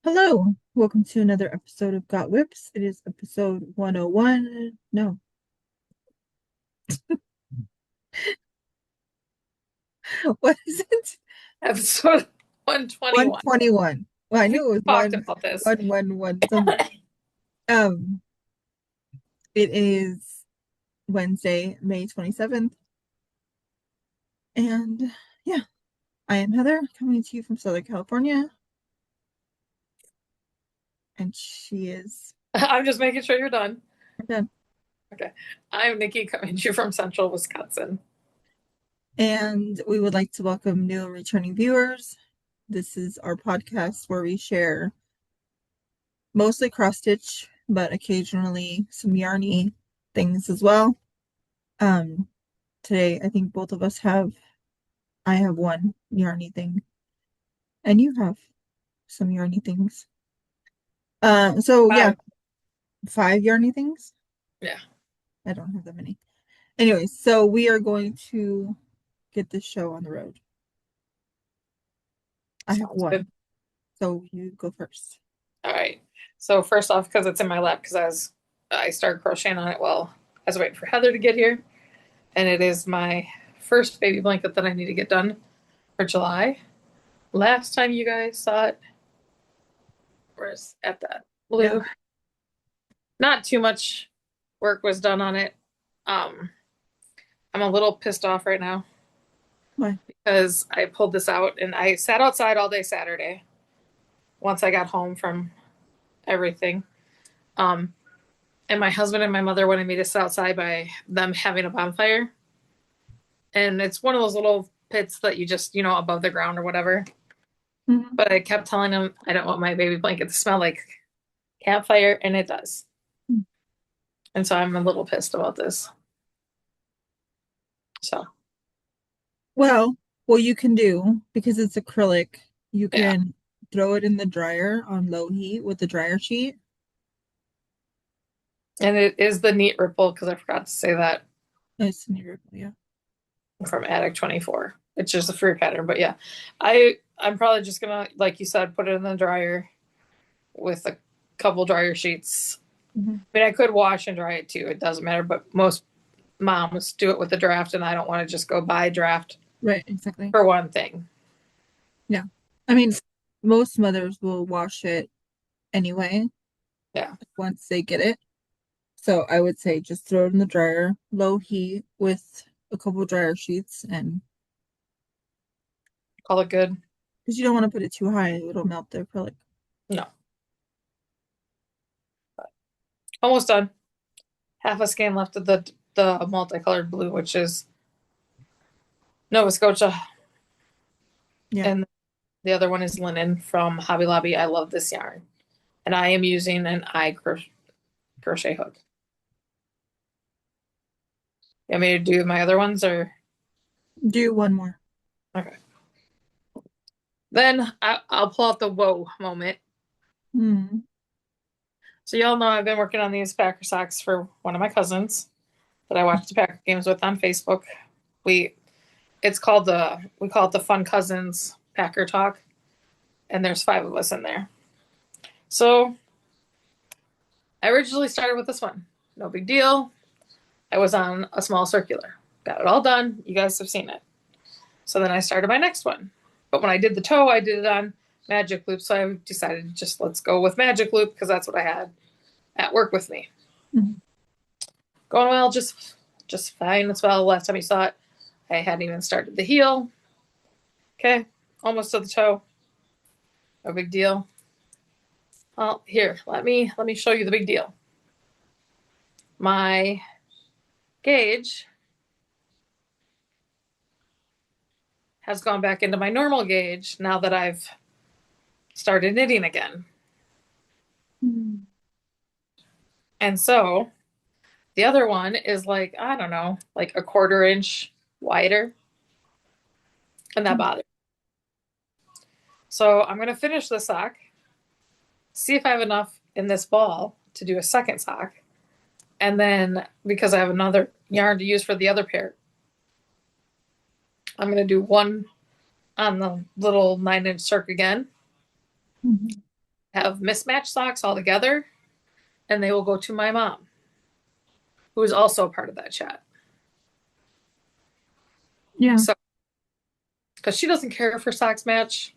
Hello, welcome to another episode of Got Whips. It is episode 101. No, what is it? Episode 121. 121. Well, I We knew it was talked about this. 111 something. Um, it is Wednesday, May 27th, and yeah, I am Heather coming to you from Southern California, and she is I'm just making sure you're done. done. Okay. I'm Nicci coming to you from Central Wisconsin. And we would like to welcome new and returning viewers. This is our podcast where we share mostly cross stitch, but occasionally some yarny things as well. Um, Today I think both of us I have one yarny thing, and you have some yarny things. So yeah, Five. five yarny things. Yeah. I don't have that many. Anyways, so we are going to get this show on the road. I have Sounds good. one, so you go first. All right. So first off, because it's in my lap, because I started crocheting on it while I was waiting for Heather to get here. And it is my first baby blanket that I need to get done for July. Last time you guys saw it was at that Yeah. blue. Not too much work was done on it. Um, I'm a little pissed off right now Why? because I pulled this out and I sat outside all day Saturday once I got home from everything. Um, and my husband and my mother wanted me to sit outside by them having a bonfire. And it's one of those little pits that you just, above the ground or whatever. Mhm. But I kept telling them I don't want my baby blanket to smell like campfire, and it does. And so I'm a little pissed about this. So, Well, what you can do, because it's acrylic, you yeah. can throw it in the dryer on low heat with the dryer sheet. And it is the neat ripple because I forgot to say that It's near, yeah. from Attic 24. It's just a free pattern, but yeah, I'm probably just gonna, like you said, put it in the dryer with a couple dryer sheets. Mhm. I mean, I could wash and dry it too. It doesn't matter, but most moms do it with the draft, and I don't want to just go buy draft Right, exactly. for one thing. Yeah. I mean, most mothers will wash it anyway Yeah, once they get it. So I would say just throw it in the dryer, low heat with a couple dryer sheets, and call it good. because you don't want to put it too high, it'll melt the acrylic. No, almost done. Half a skein left of the multicolored blue, which is Nova Scotia, Yeah. and the other one is linen from Hobby Lobby. I love this yarn, and I am using an crochet hook. You want me to do my other ones or Do one more. okay? Then I'll pull out the whoa moment. Hmm. So y'all know I've been working on these Packer socks for one of my cousins that I watch the Packer games with on Facebook. We it's called the we call it the Fun Cousins Packer Talk, and there's five of us in there. So I originally started with this one. No big deal. I was on a small circular. Got it all done. You guys have seen it. So then I started my next one. But when I did the toe, I did it on magic loop. So I decided just let's go with magic loop because that's what I had at work with me. Mhm. Going well, just fine as well. Last time you saw it, I hadn't even started the heel. Okay, almost to the toe. No big deal. Well, here, let me show you the big deal. My gauge has gone back into my normal gauge now that I've started knitting again. Hmm. And so the other one is like, I don't know, like a quarter inch wider. And that bothers. So I'm going to finish the sock, see if I have enough in this ball to do a second sock. And then because I have another yarn to use for the other pair, I'm going to do one on the little 9-inch circ again. Mhm. have mismatched socks all together, and they will go to my mom, who is also a part of that chat. Yeah. So, because she doesn't care if her socks match,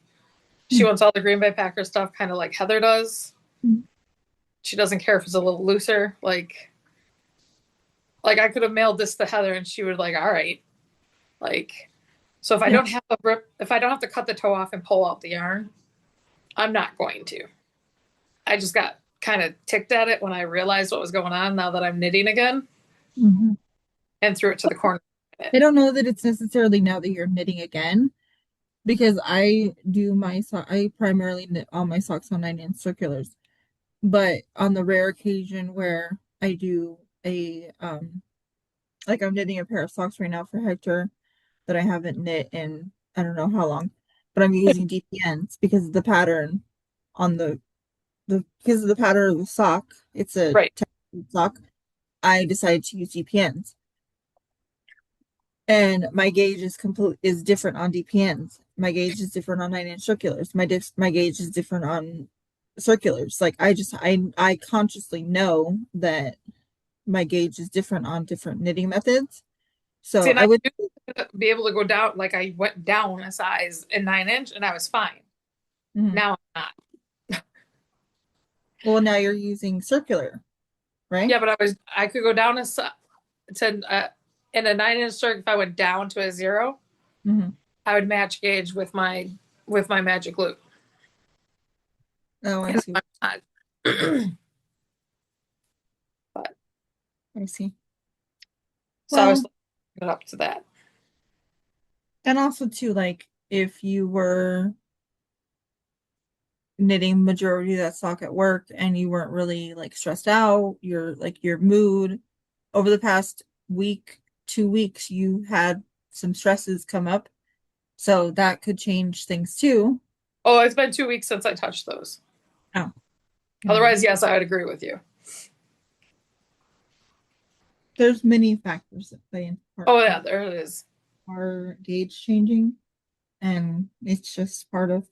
she Mm. wants all the Green Bay Packers stuff, kind of like Heather does. Mm. She doesn't care if it's a little looser. Like I could have mailed this to Heather, and she would like, all right. Like, so if I Yeah. don't have a rip, if I don't have to cut the toe off and pull out the yarn, I'm not going to. I just got kind of ticked at it when I realized what was going on now that I'm knitting again Hmm. and threw it to the corner. I don't know that it's necessarily now that you're knitting again because I primarily knit all my socks on 9-inch circulars. But on the rare occasion where I do like I'm knitting a pair of socks right now for Hector that I haven't knit in I don't know how long, but I'm using DPNs because of the pattern on the because of the pattern of the sock. It's a Right. textured sock. I decided to use DPNs, and my gauge is different on DPNs. My gauge is different on 9-inch circulars. My gauge is different on circulars. Like I consciously know that my gauge is different on different knitting methods. See, So and I I would, used to be able to go down, like I went down a size in 9 inch and I was fine. mhm. Now I'm not. Well, now you're using circular, right? Yeah, but I could go down to in a 9 inch circle. If I went down to a 0, Hmm. I would match gauge with my magic loop. Oh, I And see. I'm not. But I see. so I was Well, looking it up to that. and also too, like if you were knitting majority of that sock at work and you weren't really like stressed out, your mood over the past week, 2 weeks, you had some stresses come up. So that could change things too. Oh, it's been 2 weeks since I touched those. Oh, yeah. Otherwise, yes, I would agree with you. There's many factors that play into part Oh yeah, of there it is. our gauge changing, and it's just part of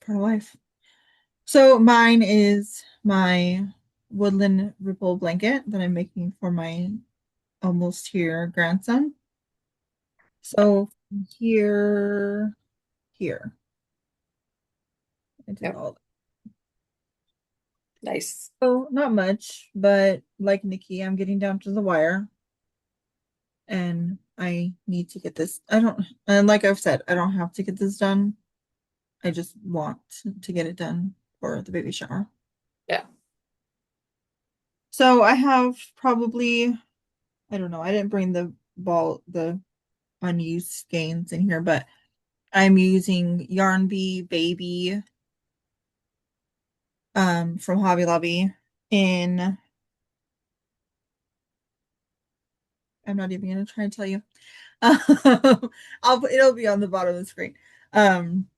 life. So mine is my woodland ripple blanket that I'm making for my almost here grandson. So here, I did Yep, all that. nice. So not much, but like Nikki, I'm getting down to the wire and I need to get this. And like I've said, I don't have to get this done. I just want to get it done for the baby shower. Yeah. So I have probably, I don't know, I didn't bring the unused skeins in here, but I'm using Yarn Bee Baby from Hobby Lobby in I'm not even gonna try and tell you. It'll be on the bottom of the screen. Um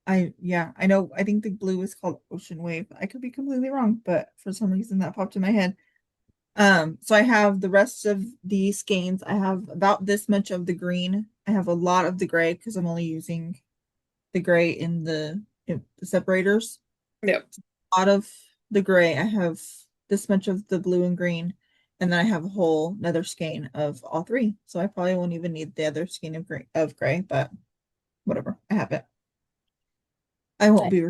I know I think the blue is called Ocean Wave. I could be completely wrong, but for some reason that popped in my head. So I have the rest of the skeins. I have about this much of the green. I have a lot of the gray because I'm only using the gray in the separators. Yep. A lot of the gray. I have this much of the blue and green, and then I have a whole another skein of all three. So I probably won't even need the other skein of gray, but whatever. I have it. I won't be.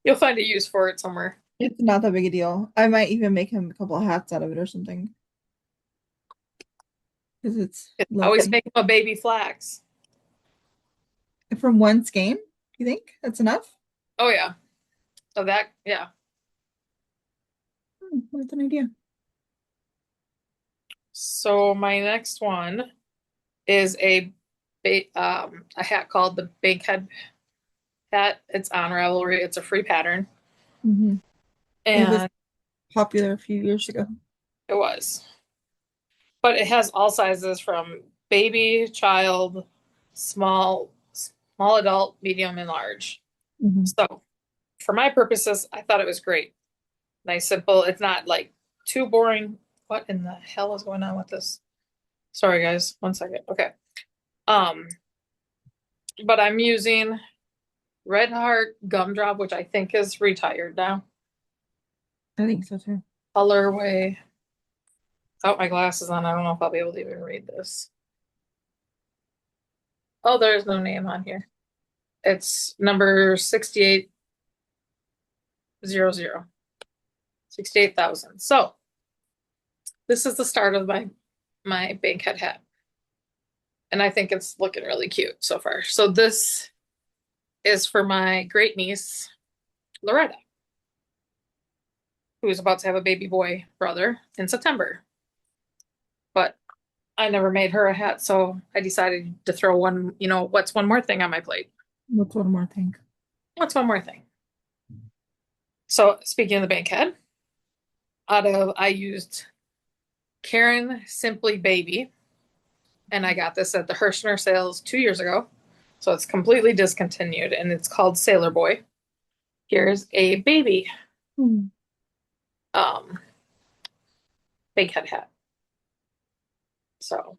You'll find a use for it somewhere. It's not that big a deal. I might even make him a couple of hats out of it or something because it's Always lovely. make them a baby flax. From one skein, you think that's enough? Oh yeah. So that yeah. That's an idea. So my next one is a hat called the Bankhead hat. It's on Ravelry. It's a free pattern, Hmm. It was and popular a few years ago. it was. But it has all sizes from baby, child, small adult, medium, and large. Hmm. So for my purposes, I thought it was great. Nice, simple. It's not like too boring. What in the hell is going on with this? Sorry, guys. 1 second. Okay. Um, but I'm using Red Heart Gumdrop, which I think is retired now. I think so too. Colorway. Without my glasses on, I don't know if I'll be able to even read this. Oh, there's no name on here. It's number 6800. 68,000. So this is the start of my Bankhead hat. And I think it's looking really cute so far. So this is for my great niece, Loretta, who's about to have a baby boy brother in September. But I never made her a hat, so I decided to throw one, what's one more thing on my plate? What's one more thing? What's one more thing? So speaking of the Bankhead, I used Karen Simply Baby, and I got this at the Hirschner sales 2 years ago. So it's completely discontinued, and it's called Sailor Boy. Here's a baby um Bankhead hat. So,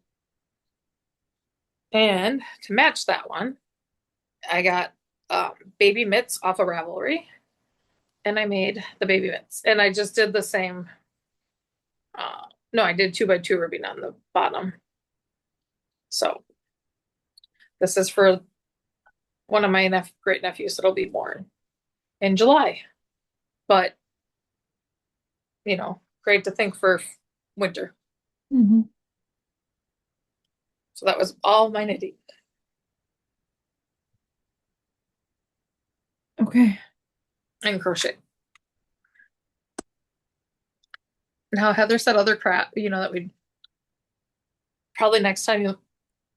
and to match that one, I got baby mitts off of Ravelry, and I made the baby mitts. And I just did the same. No, I did 2x2 ribbing on the bottom. So this is for one of my great nephews that'll be born in July. But great to think for winter. Mm-hmm. So that was all my knitting. Okay. And crochet. Now Heather said other crap, that we'd probably next time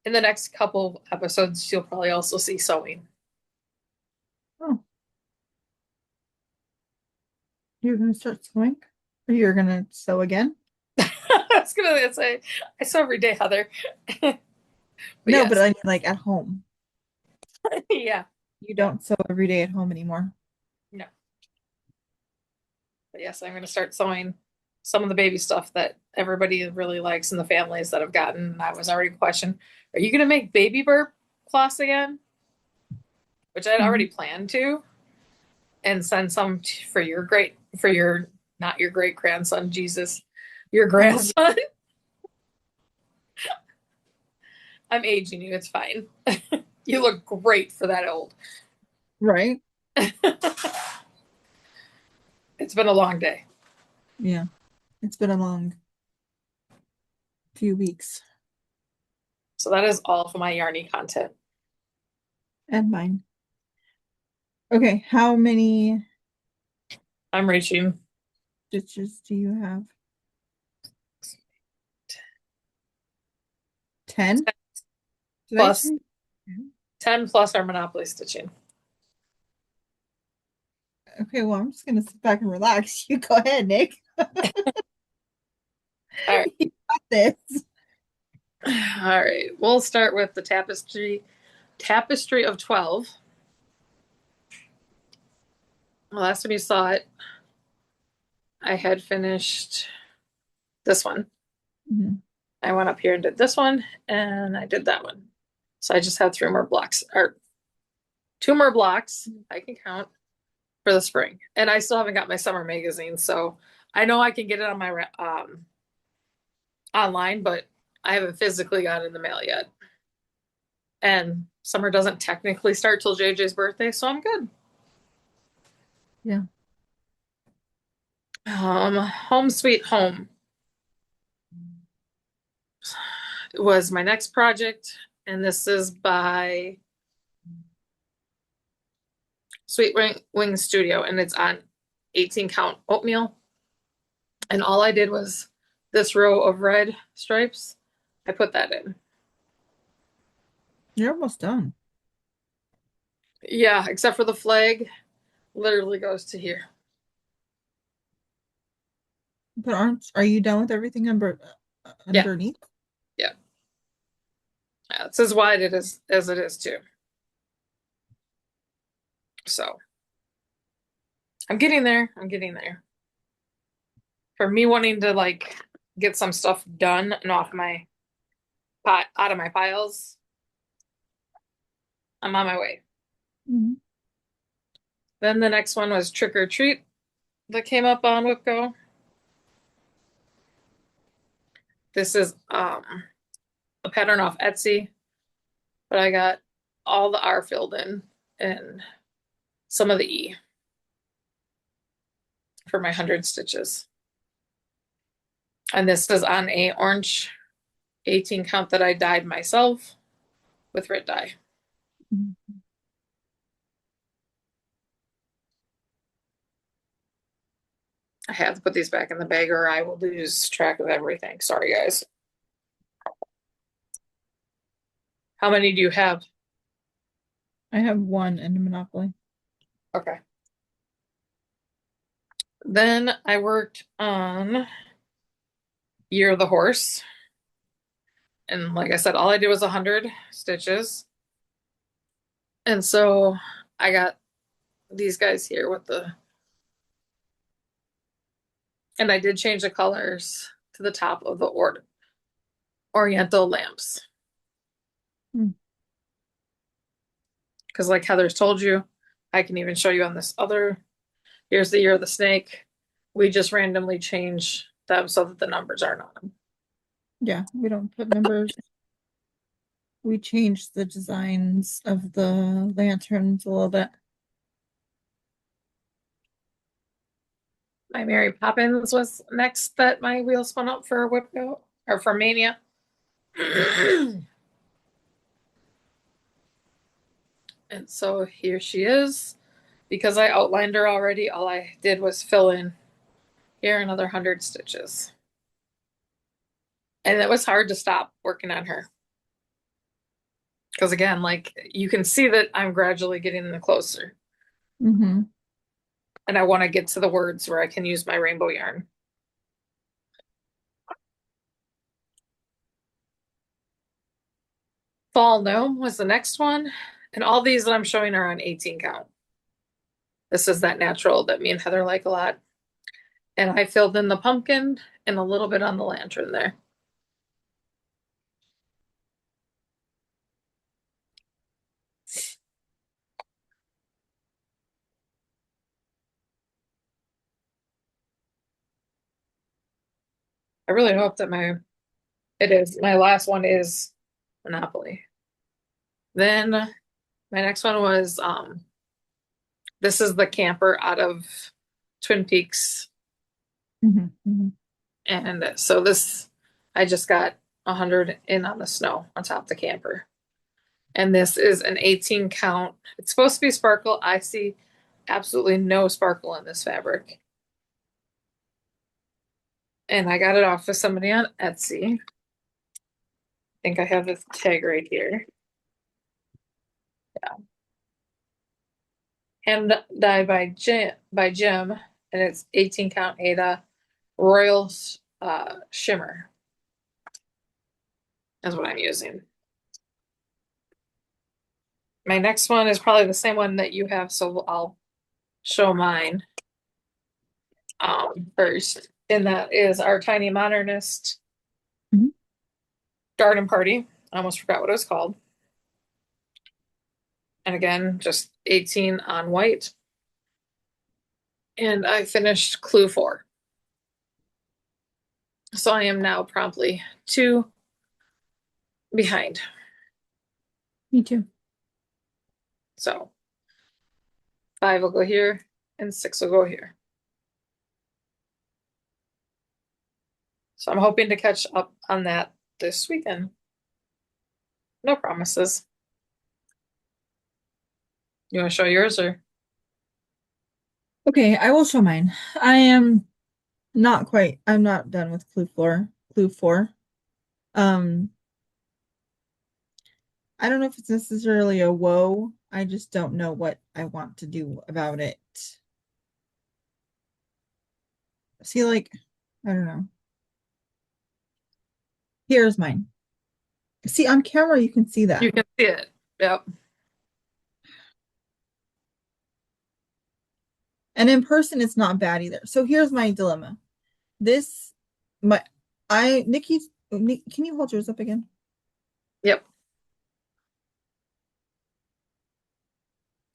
in the next couple episodes, you'll probably also see sewing. Oh. You're gonna start sewing? Or you're gonna sew again? I was gonna say I sew every day, Heather. But No, but yes. I mean like at home. Yeah. You don't sew every day at home anymore. No. But yes, I'm gonna start sewing some of the baby stuff that everybody really likes in the families that have gotten. I was already questioned, are you gonna make baby burp cloths again? Which I'd Mhm. already planned to, and send some for your not your great grandson, Jesus, your Oh, grandson. I'm aging you, it's fine. You look great for that old. right. It's been a long day. Yeah. It's been a long few weeks. So that is all for my yarny content. And mine. Okay, how many I'm reaching stitches do you have? 10? Did I plus say 10? 10 plus our Monopoly stitching. Okay, well, I'm just gonna sit back and relax. You go ahead, Nick. All right. You got this. All right. We'll start with the tapestry of 12. The last time you saw it, I had finished this one. Mhm. I went up here and did this one, and I did that one. So I just had 3 more blocks, or 2 more blocks, I can count, for the spring. And I still haven't got my summer magazine, so I know I can get it on my online, but I haven't physically got it in the mail yet. And summer doesn't technically start till JJ's birthday, so I'm good. Yeah. Home Sweet Home was my next project, and this is by Sweet Wing Studio, and it's on 18 count oatmeal. And all I did was this row of red stripes. I put that in. You're almost done. Yeah, except for the flag, literally goes to here. But are you done with everything Yeah, underneath? yeah. Yeah, it's as wide it is as it is too. So I'm getting there. I'm getting there. For me wanting to get some stuff done and off my pot out of my piles, I'm on my way. Mhm. Then the next one was Trick or Treat that came up on WhipGo. This is a pattern off Etsy, but I got all the R filled in and some of the E for my 100 stitches. And this is on a orange 18 count that I dyed myself with red dye. Mhm. I have to put these back in the bag or I will lose track of everything. Sorry, guys. How many do you have? I have one in Monopoly. Okay. Then I worked on Year of the Horse. And like I said, all I did was 100 stitches. And so I got these guys here with the, and I did change the colors to the top of the Oriental lamps. Mm. Because like Heather's told you, I can even show you on this other, here's the Year of the Snake. We just randomly change them so that the numbers aren't on them. Yeah, we don't put numbers. We changed the designs of the lanterns a little bit. My Mary Poppins was next that my wheel spun up for WhipGo or for Mania. And so here she is. Because I outlined her already, all I did was fill in here another 100 stitches. And it was hard to stop working on her. Because again, like you can see that I'm gradually getting closer. Mm-hmm. And I want to get to the words where I can use my rainbow yarn. Fall Gnome was the next one. And all these that I'm showing are on 18 count. This is that natural that me and Heather like a lot. And I filled in the pumpkin and a little bit on the lantern there. I really hope that my last one is Monopoly. Then my next one was this is the camper out of Twin Peaks. Mm-hmm. Mm-hmm. And so this I just got 100 in on the snow on top of the camper. And this is an 18 count. It's supposed to be sparkle. I see absolutely no sparkle in this fabric. And I got it off of somebody on Etsy. I think I have this tag right here. Yeah. Hand dyed by Jim, and it's 18 count Ada Royal Shimmer. Is what I'm using. My next one is probably the same one that you have, so I'll show mine first. And that is our Tiny Modernist Mhm. Garden Party. I almost forgot what it was called. And again, just 18 on white. And I finished clue 4. So I am now promptly 2 behind. Me too. So 5 will go here and 6 will go here. So I'm hoping to catch up on that this weekend. No promises. You want to show yours or? Okay, I will show mine. I'm not done with clue four. Um, I don't know if it's necessarily a woe. I just don't know what I want to do about it. See, like, I don't know. Here's mine. See, on camera, you can see that. You can see it. Yep. And in person, it's not bad either. So here's my dilemma. This, my, can you hold yours up again? Yep.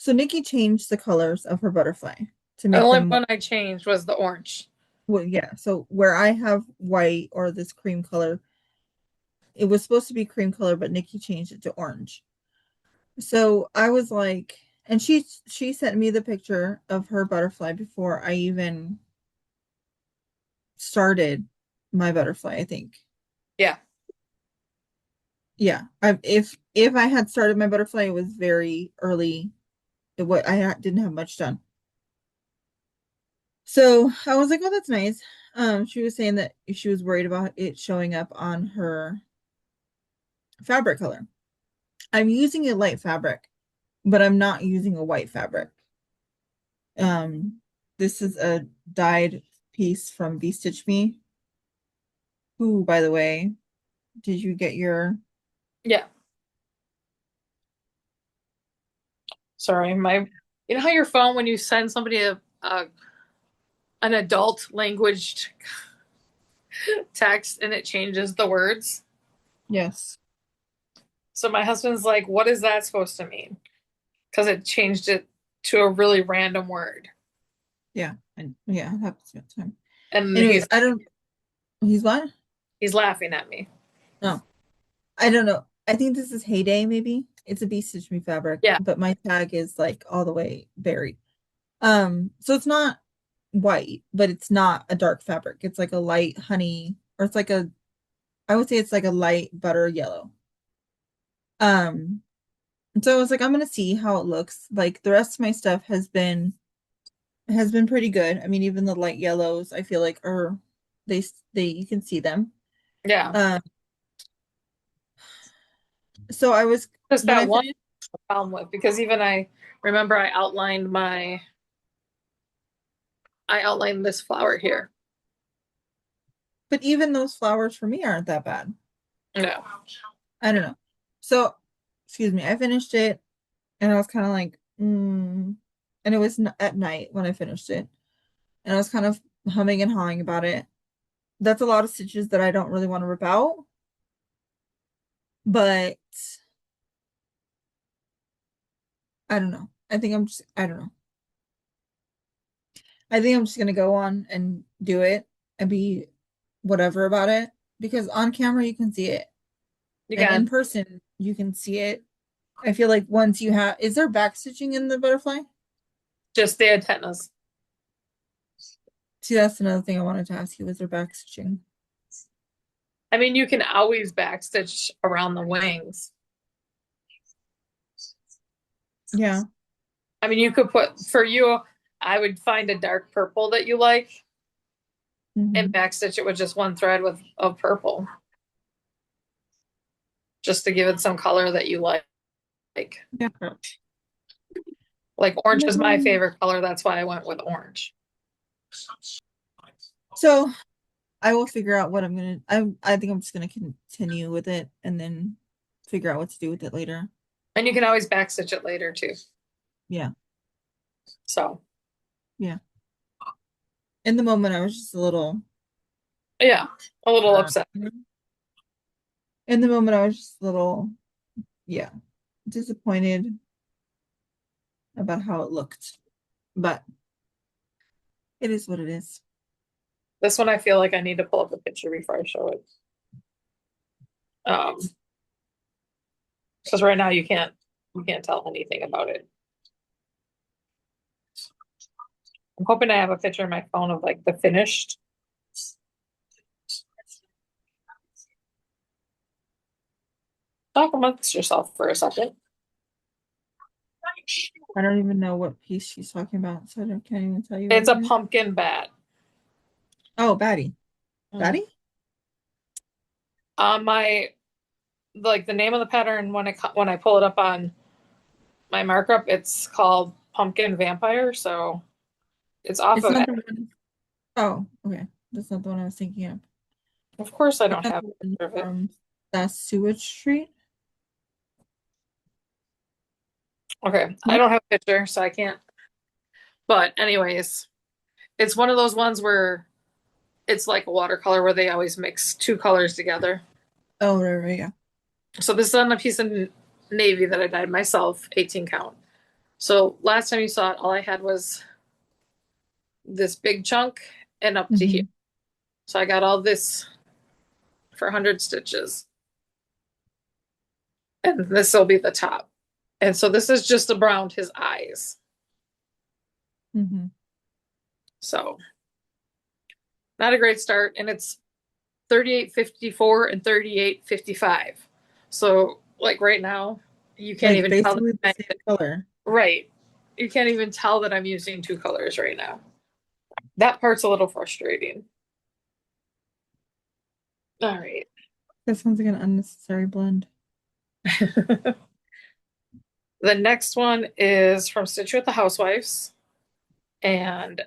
So Nicci changed the colors of her butterfly to The make only them more, one I changed was the orange. well, yeah. So where I have white or this cream color, it was supposed to be cream color, but Nicci changed it to orange. So I was like, and she sent me the picture of her butterfly before I even started my butterfly, I think. Yeah. Yeah. If I had started my butterfly, it was very early. Didn't have much done. So I was like, oh, that's nice. She was saying that she was worried about it showing up on her fabric color. I'm using a light fabric, but I'm not using a white fabric. Um, this is a dyed piece from V Stitch Me. Who, by the way, did you get your? Yeah. Sorry, you know how your phone when you send somebody an adult language text and it changes the words? Yes. So my husband's like, "What is that supposed to mean?" Because it changed it to a really random word. Yeah. And yeah, it happens all the time. And Anyways, I don't. He's what? he's laughing at me. No, I don't know. I think this is Heyday. Maybe it's a V Stitch Me fabric, Yeah. but my tag is like all the way buried. So it's not white, but it's not a dark fabric. It's like a light honey, or it's like a, I would say it's like a light butter yellow. Um, and so I was like, I'm gonna see how it looks. Like the rest of my stuff has been pretty good. I mean, even the light yellows, I feel like are they you can see them. Yeah. Um, so I was Just when that I one finished, problem with because even I remember I outlined this flower here. but even those flowers for me aren't that bad. No. I don't know. So, excuse me, I finished it and I was kind of like, and it was at night when I finished it, and I was kind of humming and hawing about it. That's a lot of stitches that I don't really want to rip out, but I don't know. I don't know. I think I'm just gonna go on and do it and be whatever about it because on camera you can see it You and in can person you can see it. I feel like once you have, is there back stitching in the butterfly? just the antennas. See, that's another thing I wanted to ask you. Was there back stitching? I mean, you can always backstitch around the wings. Yeah. I mean, you could put for you, I would find a dark purple that you like and Hmm. backstitch it with just one thread of purple, just to give it some color that you like. Yeah. Like orange is my Um, favorite color, that's why I went with orange. So I will figure out what I'm gonna. I think I'm just gonna continue with it and then figure out what to do with it later. And you can always backstitch it later too. Yeah. So, Yeah. In the moment, I was just a little. yeah, a little upset. In the moment, I was just a little, yeah, disappointed about how it looked, but it is what it is. This one I feel like I need to pull up a picture before I show it. Um, because right now you can't tell anything about it. I'm hoping I have a picture in my phone of like the finished. Talk amongst yourself for a second. I don't even know what piece she's talking about, so can't even tell you what It's it a is. pumpkin bat. Oh, Batty. Mm. Batty? My like the name of the pattern when I pull it up on my markup, it's called Pumpkin Vampire. So it's off It's of. not the one. Oh, okay. That's not the one I was thinking of. Of course, I I don't got have the a one picture of it. from that Sewage Street. Okay, I No? don't have a picture, so I can't. But anyways, it's one of those ones where it's like a watercolor where they always mix two colors together. Oh, right, yeah. So this is on a piece of navy that I dyed myself, 18 count. So last time you saw it, all I had was this big chunk and up to here. Mm-hmm. So I got all this for 100 stitches. And this will be the top. And so this is just around his eyes. Mm-hmm. So not a great start. And it's 38.54 and 38.55. So like right now, you can't Like even tell that basically the I'm, same color. right. You can't even tell that I'm using two colors right now. That part's a little frustrating. All right. That sounds like an unnecessary blend. The next one is from Stitch with the Housewives, and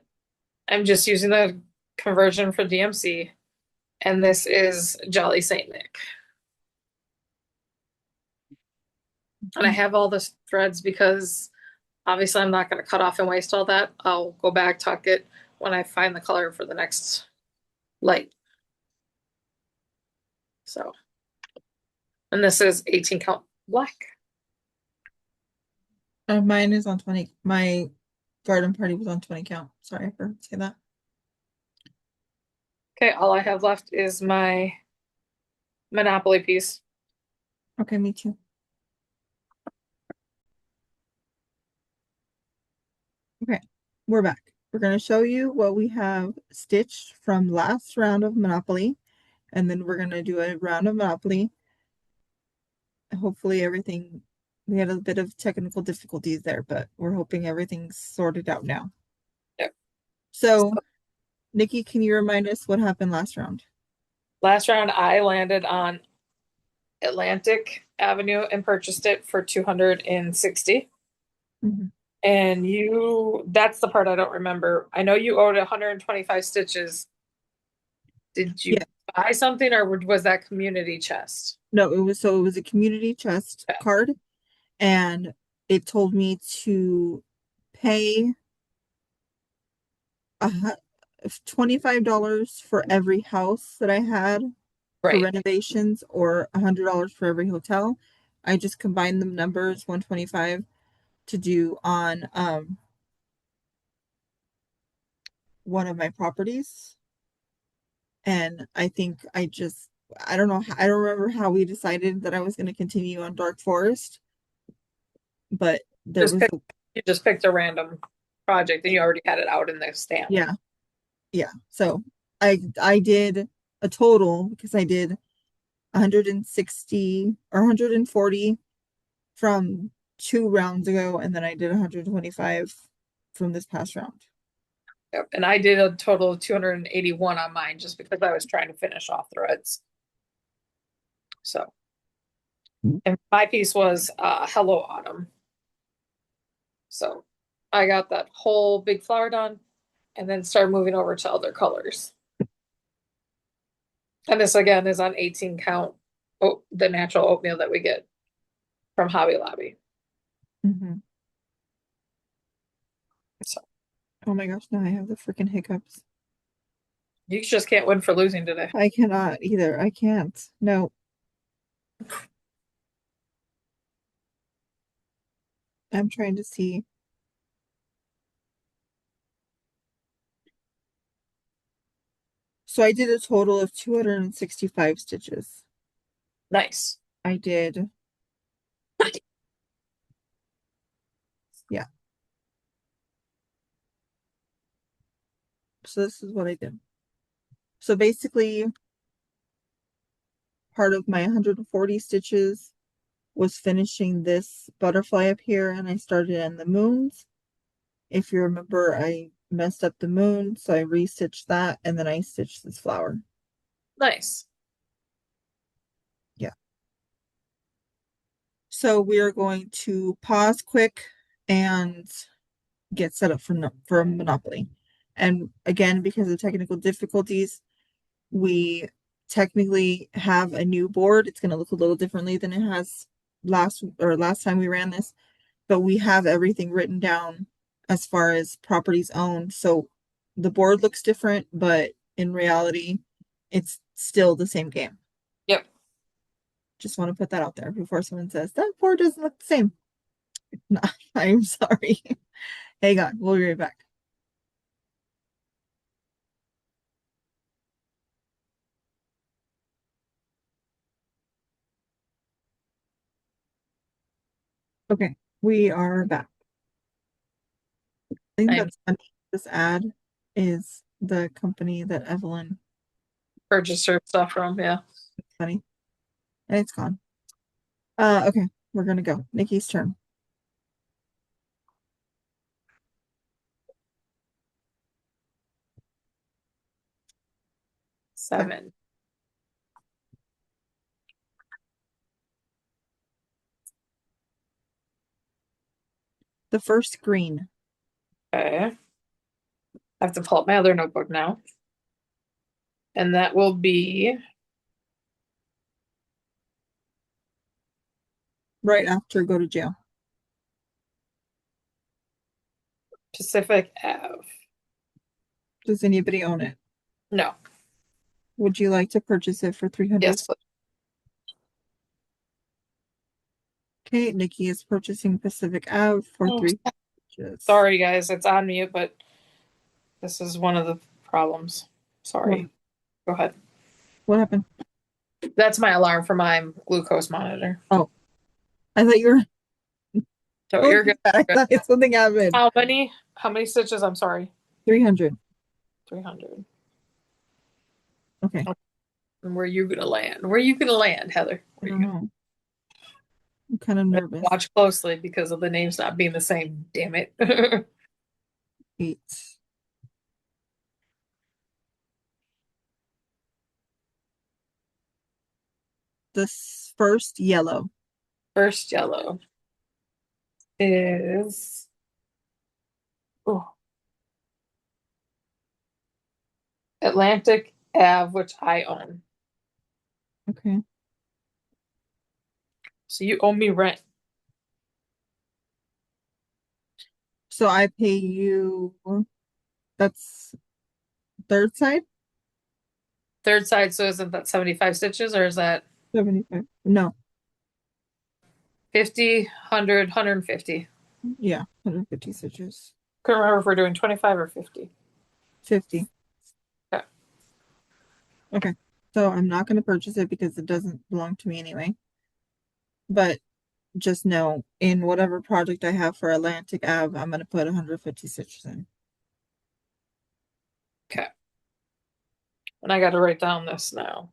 I'm just using the conversion for DMC, and this is Jolly Saint Nick. And I have all the threads because obviously I'm not going to cut off and waste all that. I'll go back, tuck it when I find the color for the next light. So, and this is 18 count black. Mine is on 20. My garden party was on 20 count. Sorry, I forgot to say that. Okay, all I have left is my Monopoly piece. Okay, me too. Okay, we're back. We're going to show you what we have stitched from last round of Monopoly, and then we're going to do a round of Monopoly. Hopefully everything, we had a bit of technical difficulties there, but we're hoping everything's sorted out now. Yep. So, Nikki, can you remind us what happened last round? Last round, I landed on Atlantic Avenue and purchased it for 260. Mhm. And that's the part I don't remember. I know you owed 125 stitches. Did Yeah, you buy something or was that community chest? no, it was a community chest Okay. card, and it told me to pay $25 for every house that I had for Right. renovations or $100 for every hotel. I just combined the numbers 125 to do on one of my properties. And I think I don't know, I don't remember how we decided that I was going to continue on Dark Forest, but there Just was pick, you just picked a random project and you already had it out in the stamp. yeah, yeah. So I did a total because I did 160 or 140 from 2 rounds ago, and then I did 125 from this past round. Yep. And I did a total of 281 on mine just because I was trying to finish off threads. So, and my piece was Hello Autumn. So I got that whole big flower done and then started moving over to other colors. And this again is on 18 count, the natural oatmeal that we get from Hobby Lobby. Mhm. So Oh my gosh, now I have the freaking hiccups. you just can't win for losing today. I cannot either. I can't. No, I'm trying to see. So I did a total of 265 stitches. Nice. I did, yeah. So this is what I did. So basically, part of my 140 stitches was finishing this butterfly up here, and I started in the moons. If you remember, I messed up the moon, so I restitched that, and then I stitched this flower. Nice. Yeah. So we are going to pause quick and get set up for Monopoly. And again, because of technical difficulties, we technically have a new board. It's going to look a little differently than it has last time we ran this, but we have everything written down as far as properties owned. So the board looks different, but in reality, it's still the same game. Yep. Just want to put that out there before someone says that board doesn't look the same. No, I'm sorry. Hang on, we'll be right back. Okay, we are back. I think I'm that's funny. This ad is the company that Evelyn purchased her stuff from. Yeah. funny. And it's gone. Okay, we're gonna go. Nikki's turn. 7. The first green. Okay. I have to pull up my other notebook now. And that will be Right after go to jail. Pacific Ave. Does anybody own it? No. Would you like to purchase it for 300? Yes, please. Okay, Nikki is purchasing Pacific Ave for Oh, 300. sorry, guys. It's on mute, but this is one of the problems. What, Sorry. Go ahead. what happened? That's my alarm for my glucose monitor. Oh, I thought you were So going you're good. I thought something happened. How many stitches? I'm sorry. 300. 300. Okay. And where you gonna land? Where you gonna land, Heather? I Where you don't gonna know. I'm kind of nervous. watch closely because of the names not being the same. Damn it. 8. The first yellow. First yellow is oh, Atlantic Ave, which I own. Okay. So you owe me rent. So I pay you, that's third side? Third side, so isn't that 75 stitches or is that 75. No, 50, 100, 150? yeah, 150 stitches. Couldn't remember if we're doing 25 or 50. 50. Okay. Okay. So I'm not going to purchase it because it doesn't belong to me anyway. But just know in whatever project I have for Atlantic Ave, I'm going to put 150 stitches in. Okay. And I got to write down this now.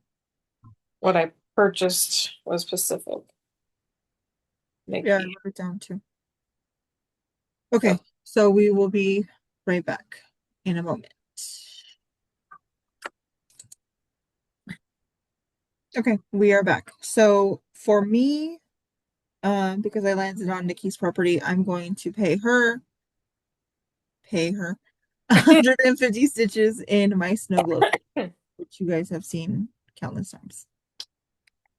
What I purchased was Pacific. Yeah, I Nikki. wrote it down too. Okay, Oh, so we will be right back in a moment. Okay, we are back. So for me, because I landed on Nikki's property, I'm going to pay her 150 stitches in my snow globe, which you guys have seen countless times.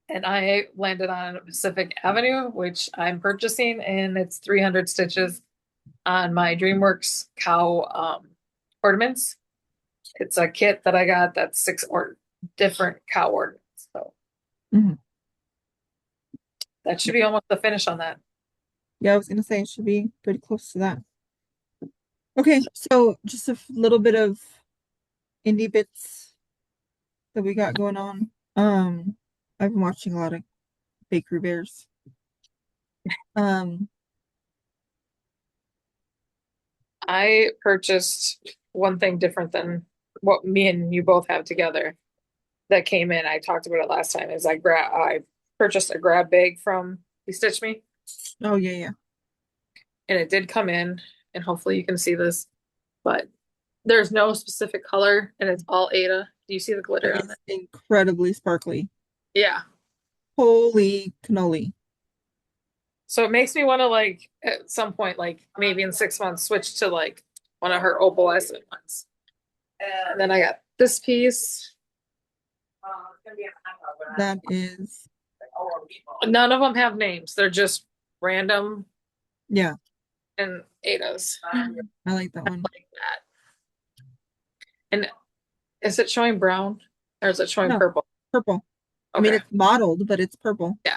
and I landed on Pacific Avenue, which I'm purchasing, and it's 300 stitches on my DreamWorks cow ornaments. It's a kit that I got that's 6 or different cow ornaments. So Mhm. that should be almost the finish on that. Yeah, I was gonna say it should be pretty close to that. Okay, so just a little bit of indie bits that we got going on. I've been watching a lot of Bakery Bears. Um, I purchased one thing different than what me and you both have together that came in. I talked about it last time. Is I purchased a grab bag from You Stitch Me, oh yeah, yeah. and it did come in, and hopefully you can see this, but there's no specific color, and it's all Ada. Do you see the glitter It on is it? incredibly sparkly. Yeah. Holy cannoli. So it makes me want to like at some point, like maybe in 6 months, switch to like one of her opalescent ones. And then I got this piece. That is, None of them have names. They're just random yeah, and Ada's I like that one. like that. And is it showing brown or is it showing No, purple? purple. I mean, Okay. it's modeled, but it's purple. Yeah.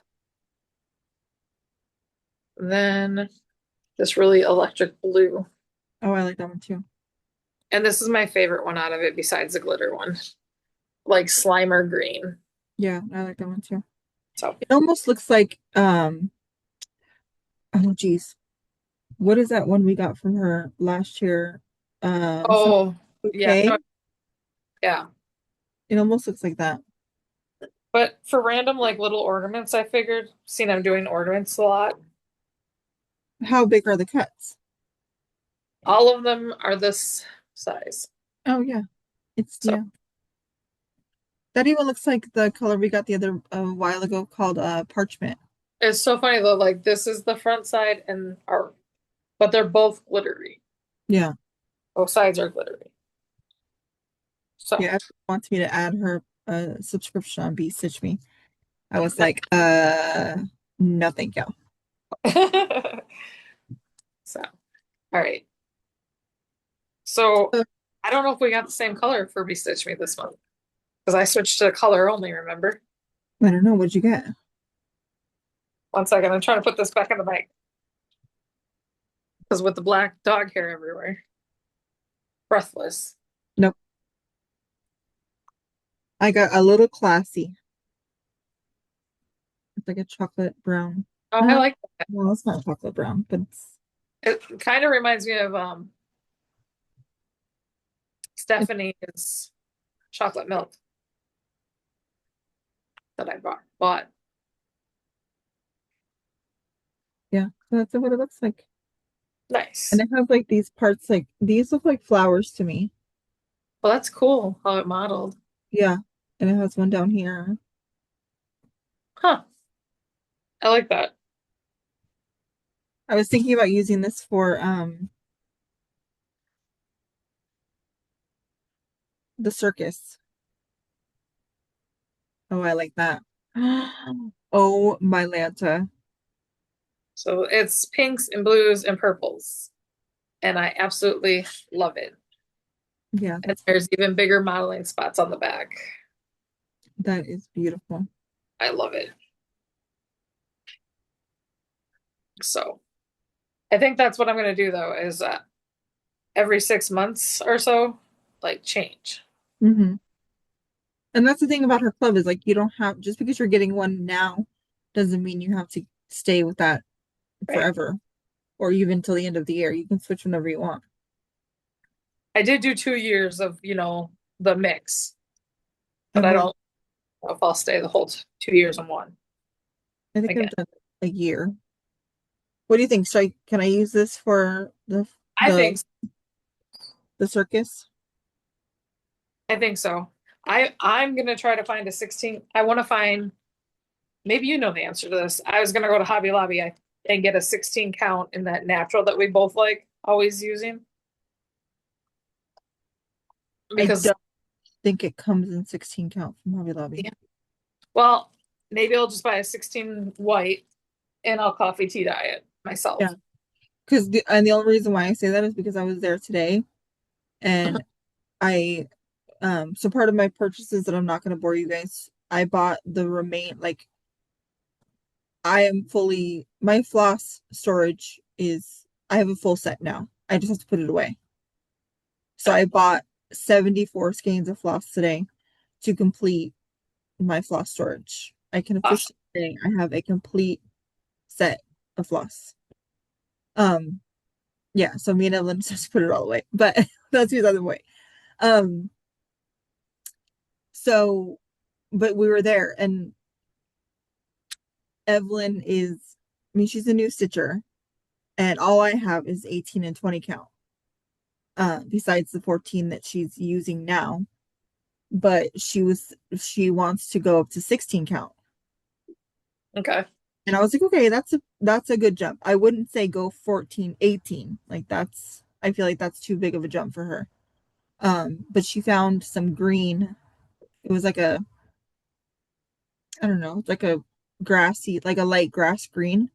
Then this really electric blue. Oh, I like that one too. And this is my favorite one out of it besides the glitter one. Like Slimer green. Yeah, I like that one too. So, It almost looks like oh geez. What is that one we got from her last year? Some oh, yeah, bouquet. no, yeah. It almost looks like that. But for random like little ornaments, I figured, seen I'm doing ornaments a lot. How big are the cuts? All of them are this size. Oh yeah. It's So yeah. That even looks like the color we got the other a while ago called parchment. it's so funny though, like this is the front side and our, but they're both glittery. Yeah. Both sides are glittery. So Yeah, everyone wants me to add her subscription on Be Stitch Me. I was like, no thank you. so all right. So Uh, I don't know if we got the same color for Bestitch Me this month. Because I switched to color only, remember? I don't know, what'd you get? One second, I'm trying to put this back in the bag. Because with the black dog hair everywhere. Breathless. Nope. I got a little classy. It's like a chocolate brown. Oh, I Uh, like well, it's not chocolate brown, but it. It kind of reminds me of it's Stephanie's chocolate milk that I bought. yeah, so that's what it looks like. And Nice. it has like these parts, like these look like flowers to me. Well, that's cool how it modeled. Yeah. And it has one down here. Huh. I like that. I was thinking about using this for the circus. Oh, I like that. Oh, my Lanta. So it's pinks and blues and purples. And I absolutely love it. Yeah, And that's there's even bigger modeling spots on the back. that is beautiful. I love it. So I think that's what I'm going to do though, is every 6 months or so, like change. Hmm. And that's the thing about her club is like you don't have just because you're getting one now doesn't mean you have to stay with that Right. forever or even till the end of the year. You can switch whenever you want. I did do 2 years of, the mix, but I've I only don't know if I'll stay the whole 2 years in one I think I've again. done a year. What do you think? Can I use this for I the think the circus? I think so. I'm gonna try to find a 16. I want to find, maybe you know the answer to this. I was gonna go to Hobby Lobby and get a 16 count in that natural that we both like always using I because don't think it comes in 16 count from Hobby Lobby. yeah, well, maybe I'll just buy a 16 white and I'll coffee tea dye it Yeah. myself. Because the only reason why I say that is because I was there today and I so part of my purchases that I'm not going to bore you guys, I bought the remain like I am fully my floss storage is I have a full set now. I just have to put it away. So I bought 74 skeins of floss today to complete my floss storage. I can Awesome. officially say I have a complete set of floss. Um, yeah, so me and Evelyn just put it all away, but that's the other way. Um, so, but we were there, and Evelyn is, I mean, she's a new stitcher, and all I have is 18 and 20 count, besides the 14 that she's using now. But she wants to go up to 16 count. Okay. And I was like, okay, that's a good jump. I wouldn't say go 14, 18. Like I feel like that's too big of a jump for her. But she found some green. It was like I don't know, it's like a grassy, like a light grass green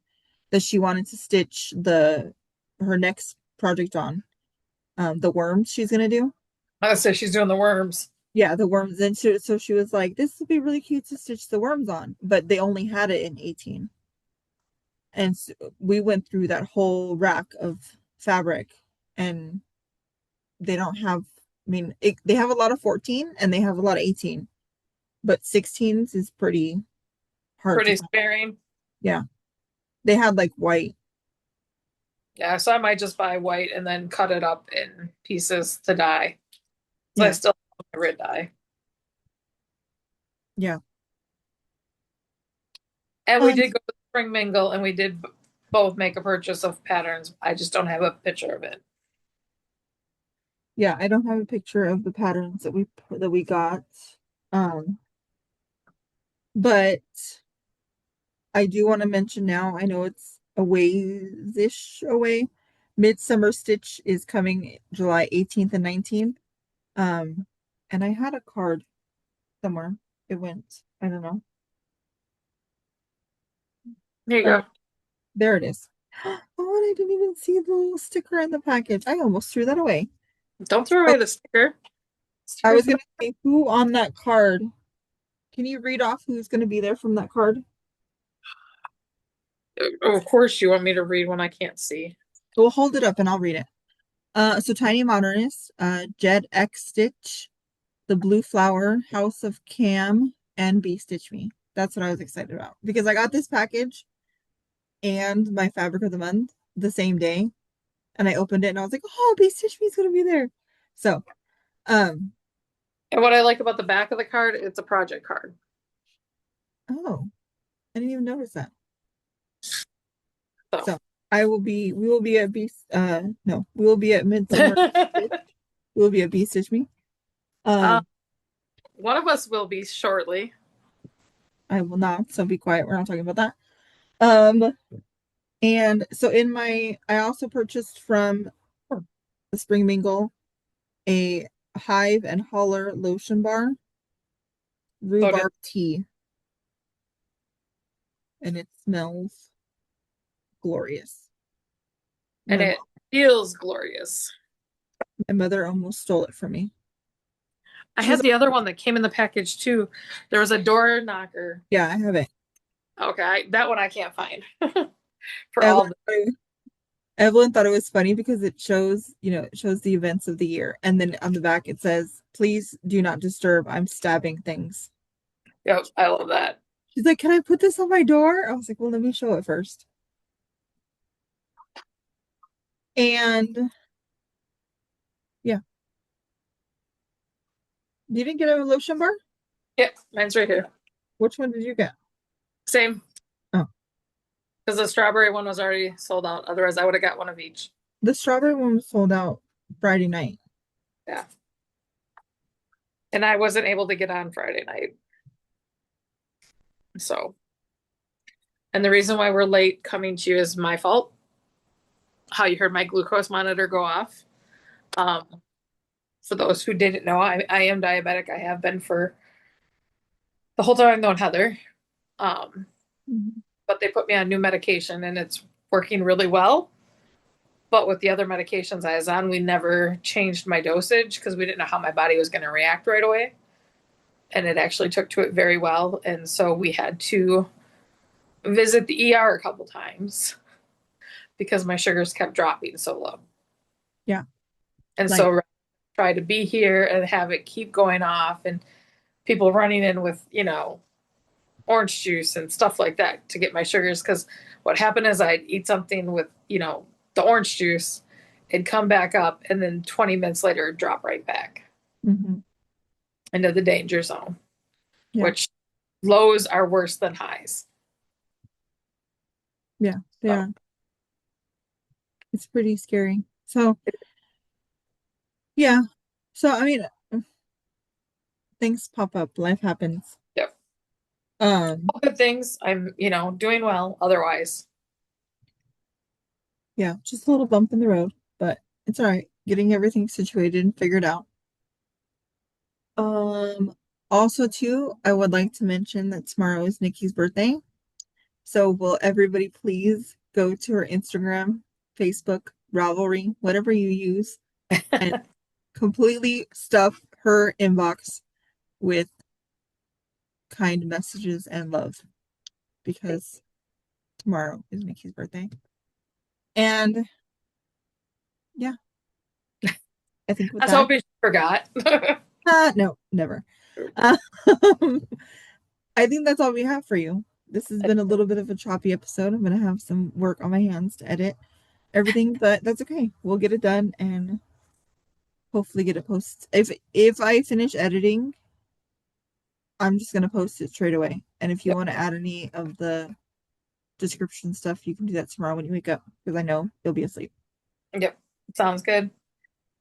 that she wanted to stitch the her next project on. The worms she's gonna do. I say she's doing the worms. Yeah, the worms. And so she was like, this would be really cute to stitch the worms on, but they only had it in 18. And so we went through that whole rack of fabric, and they don't have, I mean, they have a lot of 14 and they have a lot of 18, but 16s is pretty hard to Pretty find. sparing. Yeah. They had like white. Yeah, so I might just buy white and then cut it up in pieces to dye. So I Yeah. still have my red dye. Yeah. And we Um, did go to the spring mingle and we did both make a purchase of patterns. I just don't have a picture of it. yeah, I don't have a picture of the patterns that we got. Um, but I do want to mention now, I know it's a ways-ish away. Midsummer Stitch is coming July 18th and 19th. Um, and I had a card somewhere. It went, I don't know. Here you Uh, go. there it is. Oh, and I didn't even see the little sticker in the package. I almost threw that away. Don't throw So away the sticker. I Stickers was go. gonna say who on that card. Can you read off who's gonna be there from that card? Of course, you want me to read when I can't see. We'll hold it up and I'll read it. So Tiny Modernist, Jed X Stitch, The Blue Flower, House of Cam, and Bee Stitch Me. That's what I was excited about because I got this package and my fabric of the month the same day, and I opened it and I was like, "Oh, Bee Stitch Me is gonna be there." So, um, And what I like about the back of the card, it's a project card. oh, I didn't even notice that. So So we will be at Bee. No, we will be at Midsummer Stitch. We will be at Bee Stitch Me. uh, Um, one of us will be shortly. I will not. So be quiet. We're not talking about that. Um, and so I also purchased from the Spring Mingle a Hive and Holler lotion bar, So did, rhubarb tea, and it smells glorious. and My it mom, feels glorious. my mother almost stole it from me. I She's had like, the other one that came in the package too. There was a door knocker. yeah, I have it. Okay, that one I can't find for Evelyn, all the. Evelyn thought it was funny because it shows the events of the year, and then on the back it says, "Please do not disturb. I'm stabbing things." Yep, I love that. She's like, "Can I put this on my door?" I was like, "Well, let me show it first." And yeah, you didn't get a lotion bar? Yep, mine's right here. Which one did you get? Same, Oh, because the strawberry one was already sold out. Otherwise, I would have got one of each. the strawberry one was sold out Friday night. Yeah, and I wasn't able to get on Friday night. So, and the reason why we're late coming to you is my fault. How you heard my glucose monitor go off. Um, for those who didn't know, I am diabetic. I have been for the whole time I've known Heather. Um, Mhm. but they put me on new medication and it's working really well. But with the other medications I was on, we never changed my dosage because we didn't know how my body was going to react right away. And it actually took to it very well. And so we had to visit the ER a couple times because my sugars kept dropping so low. Yeah, And like, so try to be here and have it keep going off and people running in with, orange juice and stuff like that to get my sugars. Because what happened is I'd eat something with, the orange juice, it'd come back up, and then 20 minutes later, it'd drop right back mhm. into the danger zone, Yeah, which lows are worse than highs. yeah, So, yeah. It's pretty scary. So yeah. So I mean, things pop up, life happens. yep. Um, All good things. I'm, doing well otherwise. yeah, just a little bump in the road, but it's all right. Getting everything situated and figured out. Um, Also too, I would like to mention that tomorrow is Nikki's birthday. So will everybody please go to her Instagram, Facebook, Ravelry, whatever you use, and completely stuff her inbox with kind messages and love because Tomorrow is Nikki's birthday. And yeah, I think with I was that, hoping she forgot. no, never. Um, I think that's all we have for you. This has been a little bit of a choppy episode. I'm gonna have some work on my hands to edit everything, but that's okay. We'll get it done and hopefully get it posted. If I finish editing, I'm just gonna post it straight away. And if you Yep. want to add any of the description stuff, you can do that tomorrow when you wake up because I know you'll be asleep. Yep. Sounds good.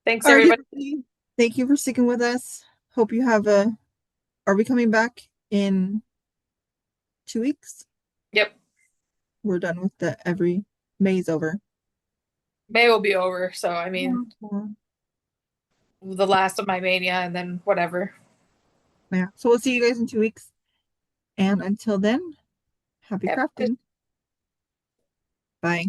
Thanks, Alrighty, everybody. everybody. Thank you for sticking with us. Hope you have a. Are we coming back in 2 weeks? Yep. We're done with the every May's over. May will be over. So, I mean, Yeah. the last of my mania and then whatever. Yeah. So we'll see you guys in 2 weeks. And until then, happy Yep. crafting. Bye.